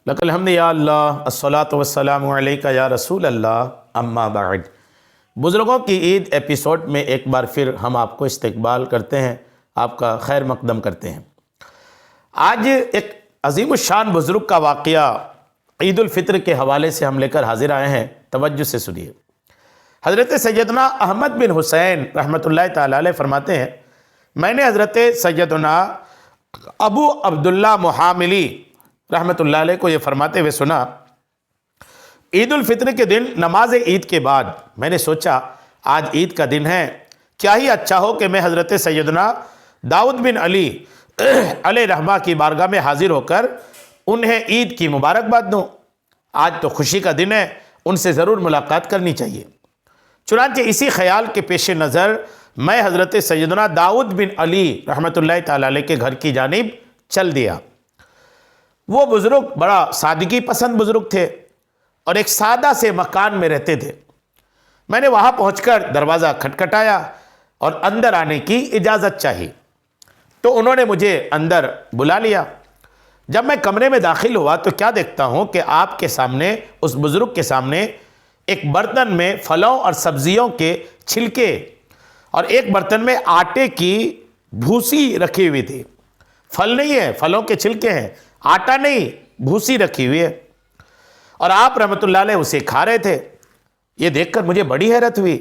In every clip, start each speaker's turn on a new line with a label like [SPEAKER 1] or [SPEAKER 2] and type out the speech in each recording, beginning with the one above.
[SPEAKER 1] لک الحمد یا اللہ، الصلاۃ والسلام علیکہ یا رسول اللہ، اما بعد۔ بزرگوں کی عید ایپیسوڈ میں ایک بار پھر ہم آپ کو استقبال کرتے ہیں، آپ کا خیر مقدم کرتے ہیں۔ آج ایک عظیم الشان بزرگ کا واقعہ عید الفطر کے حوالے سے ہم لے کر حاضر آئے ہیں، توجہ سے سنیے۔ حضرت سیدنا احمد بن حسین رحمۃ اللہ تعالی علیہ فرماتے ہیں، میں نے حضرت سیدنا ابو عبداللہ محاملی رحمۃ اللہ علیہ کو یہ فرماتے ہوئے سنا، عید الفطر کے دن نماز عید کے بعد میں نے سوچا آج عید کا دن ہے، کیا ہی اچھا ہو کہ میں حضرت سیدنا داؤد بن علی علیہ رحمہ کی بارگاہ میں حاضر ہو کر انہیں عید کی مبارکباد دوں۔ آج تو خوشی کا دن ہے، ان سے ضرور ملاقات کرنی چاہیے۔ چنانچہ اسی خیال کے پیش نظر میں حضرت سیدنا داؤد بن علی رحمۃ اللہ تعالی علیہ کے گھر کی جانب چل دیا۔ وہ بزرگ بڑا سادگی پسند بزرگ تھے اور ایک سادہ سے مکان میں رہتے تھے۔ میں نے وہاں پہنچ کر دروازہ کھٹکھٹایا اور اندر آنے کی اجازت چاہی تو انہوں نے مجھے اندر بلا لیا۔ جب میں کمرے میں داخل ہوا تو کیا دیکھتا ہوں کہ آپ کے سامنے، اس بزرگ کے سامنے، ایک برتن میں پھلوں اور سبزیوں کے چھلکے اور ایک برتن میں آٹے کی بھوسی رکھی ہوئی تھی۔ پھل نہیں ہے، پھلوں کے چھلکے ہیں، آٹا نہیں، بھوسی رکھی ہوئی ہے، اور آپ رحمۃ اللہ علیہ اسے کھا رہے تھے۔ یہ دیکھ کر مجھے بڑی حیرت ہوئی۔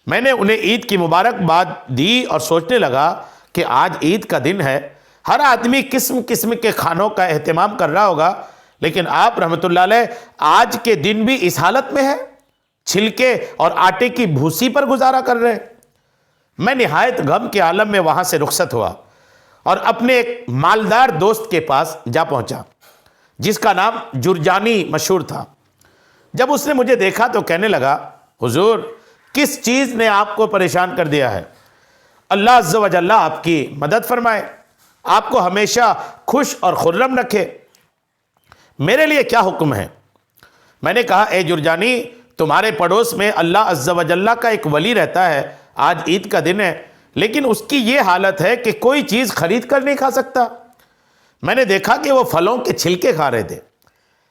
[SPEAKER 1] میں نے انہیں عید کی مبارکباد دی اور سوچنے لگا کہ آج عید کا دن ہے، ہر آدمی قسم قسم کے کھانوں کا اہتمام کر رہا ہوگا، لیکن آپ رحمۃ اللہ علیہ آج کے دن بھی اس حالت میں ہیں، چھلکے اور آٹے کی بھوسی پر گزارا کر رہے ہیں۔ میں نہایت غم کے عالم میں وہاں سے رخصت ہوا اور اپنے ایک مالدار دوست کے پاس جا پہنچا جس کا نام جرجانی مشہور تھا۔ جب اس نے مجھے دیکھا تو کہنے لگا، حضور کس چیز نے آپ کو پریشان کر دیا ہے؟ اللہ عز و جل آپ کی مدد فرمائے، آپ کو ہمیشہ خوش اور خرم رکھے، میرے لیے کیا حکم ہے؟ میں نے کہا، اے جرجانی، تمہارے پڑوس میں اللہ عز و جل کا ایک ولی رہتا ہے، آج عید کا دن ہے، لیکن اس کی یہ حالت ہے کہ کوئی چیز خرید کر نہیں کھا سکتا۔ میں نے دیکھا کہ وہ پھلوں کے چھلکے کھا رہے تھے۔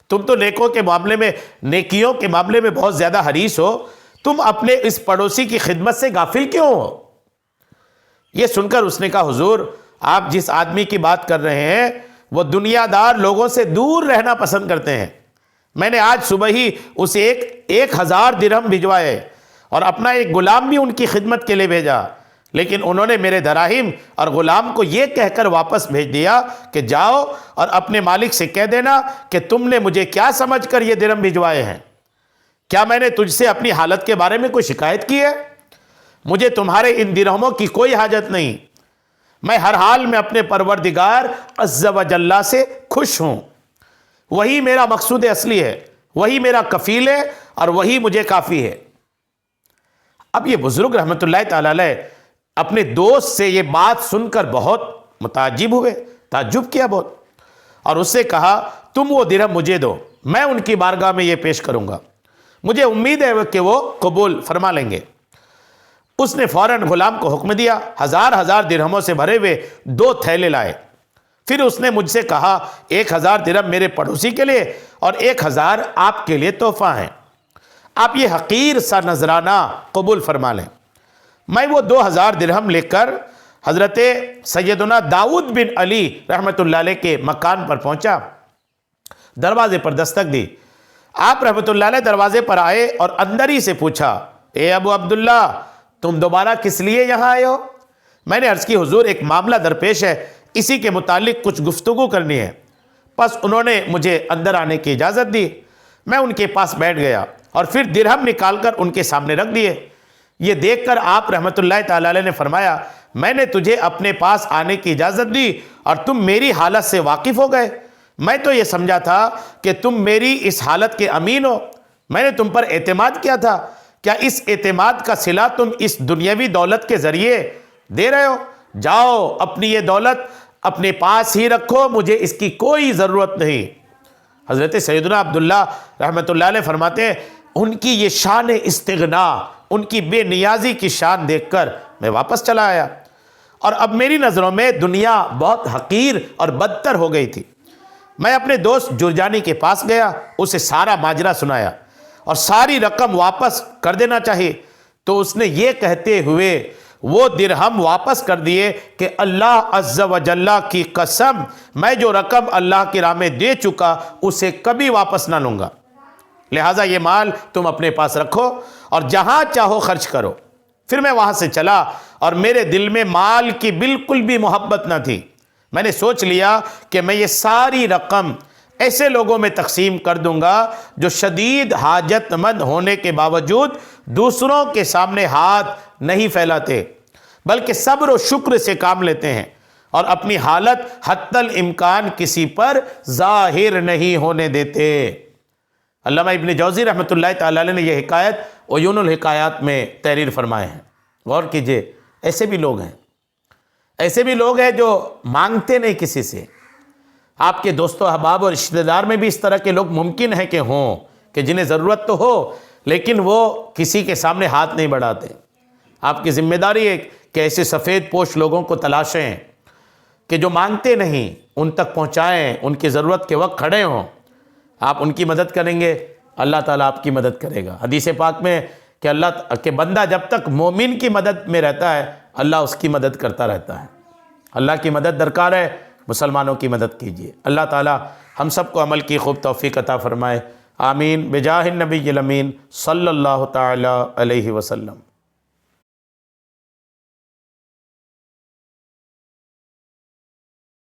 [SPEAKER 1] تم تو نیکوں کے معاملے میں، نیکیوں کے معاملے میں بہت زیادہ حریص ہو، تم اپنے اس پڑوسی کی خدمت سے غافل کیوں ہو؟ یہ سن کر اس نے کہا، حضور آپ جس آدمی کی بات کر رہے ہیں وہ دنیا دار لوگوں سے دور رہنا پسند کرتے ہیں۔ میں نے آج صبح ہی اسے 1000 درہم بھجوائے اور اپنا ایک غلام بھی ان کی خدمت کے لیے بھیجا، لیکن انہوں نے میرے دراہیم اور غلام کو یہ کہہ کر واپس بھیج دیا کہ جاؤ اور اپنے مالک سے کہہ دینا کہ تم نے مجھے کیا سمجھ کر یہ درہم بھجوائے ہیں؟ کیا میں نے تجھ سے اپنی حالت کے بارے میں کوئی شکایت کی ہے؟ مجھے تمہارے ان درہموں کی کوئی حاجت نہیں، میں ہر حال میں اپنے پروردگار عز و جل سے خوش ہوں، وہی میرا مقصود اصلی ہے، وہی میرا کفیل ہے اور وہی مجھے کافی ہے۔ اب یہ بزرگ رحمۃ اللہ تعالی علیہ اپنے دوست سے یہ بات سن کر بہت متعجب ہوئے، تعجب کیا بہت، اور اس سے کہا، تم وہ درہم مجھے دو، میں ان کی بارگاہ میں یہ پیش کروں گا، مجھے امید ہے کہ وہ قبول فرما لیں گے۔ اس نے فوراً غلام کو حکم دیا، 1000 درہموں سے بھرے ہوئے 2 تھیلے لائے۔ پھر اس نے مجھ سے کہا، 1000 درہم میرے پڑوسی کے لیے اور 1000 آپ کے لیے تحفہ ہیں، آپ یہ حقیر سا نذرانہ قبول فرما لیں۔ میں وہ 2000 درہم لے کر حضرت سیدنا داؤد بن علی رحمۃ اللہ علیہ کے مکان پر پہنچا، دروازے پر دستک دی۔ آپ رحمۃ اللہ علیہ دروازے پر آئے اور اندر ہی سے پوچھا، اے ابو عبداللہ، تم دوبارہ کس لیے یہاں آئے ہو؟ میں نے عرض کی، حضور ایک معاملہ درپیش ہے، اسی کے متعلق کچھ گفتگو کرنی ہے۔ پس انہوں نے مجھے اندر آنے کی اجازت دی۔ میں ان کے پاس بیٹھ گیا اور پھر درہم نکال کر ان کے سامنے رکھ دیے۔ یہ دیکھ کر آپ رحمۃ اللہ تعالی علیہ نے فرمایا، میں نے تجھے اپنے پاس آنے کی اجازت دی اور تم میری حالت سے واقف ہو گئے، میں تو یہ سمجھا تھا کہ تم میری اس حالت کے امین ہو، میں نے تم پر اعتماد کیا تھا، کیا اس اعتماد کا صلہ تم اس دنیاوی دولت کے ذریعے دے رہے ہو؟ جاؤ اپنی یہ دولت اپنے پاس ہی رکھو، مجھے اس کی کوئی ضرورت نہیں۔ حضرت سیدنا عبداللہ رحمۃ اللہ علیہ فرماتے ہیں، ان کی یہ شان استغنا، ان کی بے نیازی کی شان دیکھ کر میں واپس چلا آیا، اور اب میری نظروں میں دنیا بہت حقیر اور بدتر ہو گئی تھی۔ میں اپنے دوست جرجانی کے پاس گیا، اسے سارا ماجرا سنایا اور ساری رقم واپس کر دینا چاہیے، تو اس نے یہ کہتے ہوئے وہ درہم واپس کر دیے کہ اللہ عز و جل کی قسم، میں جو رقم اللہ کی راہ میں دے چکا اسے کبھی واپس نہ لوں گا، لہٰذا یہ مال تم اپنے پاس رکھو اور جہاں چاہو خرچ کرو۔ پھر میں وہاں سے چلا اور میرے دل میں مال کی بالکل بھی محبت نہ تھی۔ میں نے سوچ لیا کہ میں یہ ساری رقم ایسے لوگوں میں تقسیم کر دوں گا جو شدید حاجت مند ہونے کے باوجود دوسروں کے سامنے ہاتھ نہیں پھیلاتے، بلکہ صبر و شکر سے کام لیتے ہیں اور اپنی حالت حتی الامکان کسی پر ظاہر نہیں ہونے دیتے۔ علامہ ابن جوزی رحمۃ اللہ تعالی علیہ نے یہ حکایت عیون الحکایات میں تحریر فرمائے ہیں۔ غور کیجئے، ایسے بھی لوگ ہیں جو مانگتے نہیں کسی سے۔ آپ کے دوست و احباب اور رشتہ دار میں بھی اس طرح کے لوگ ممکن ہے کہ ہوں، کہ جنہیں ضرورت تو ہو لیکن وہ کسی کے سامنے ہاتھ نہیں بڑھاتے۔ آپ کی ذمہ داری ہے کہ ایسے سفید پوش لوگوں کو تلاشیں کہ جو مانگتے نہیں، ان تک پہنچائیں، ان کی ضرورت کے وقت کھڑے ہوں۔ آپ ان کی مدد کریں گے، اللہ تعالیٰ آپ کی مدد کرے گا۔ حدیث پاک میں کہ اللہ کہ بندہ جب تک مومن کی مدد میں رہتا ہے، اللہ اس کی مدد کرتا رہتا ہے۔ اللہ کی مدد درکار ہے، مسلمانوں کی مدد کیجیے۔ اللہ تعالیٰ ہم سب کو عمل کی خوب توفیق عطا فرمائے، آمین، بجاہ النبی الامین صلی اللہ تعالیٰ علیہ وسلم۔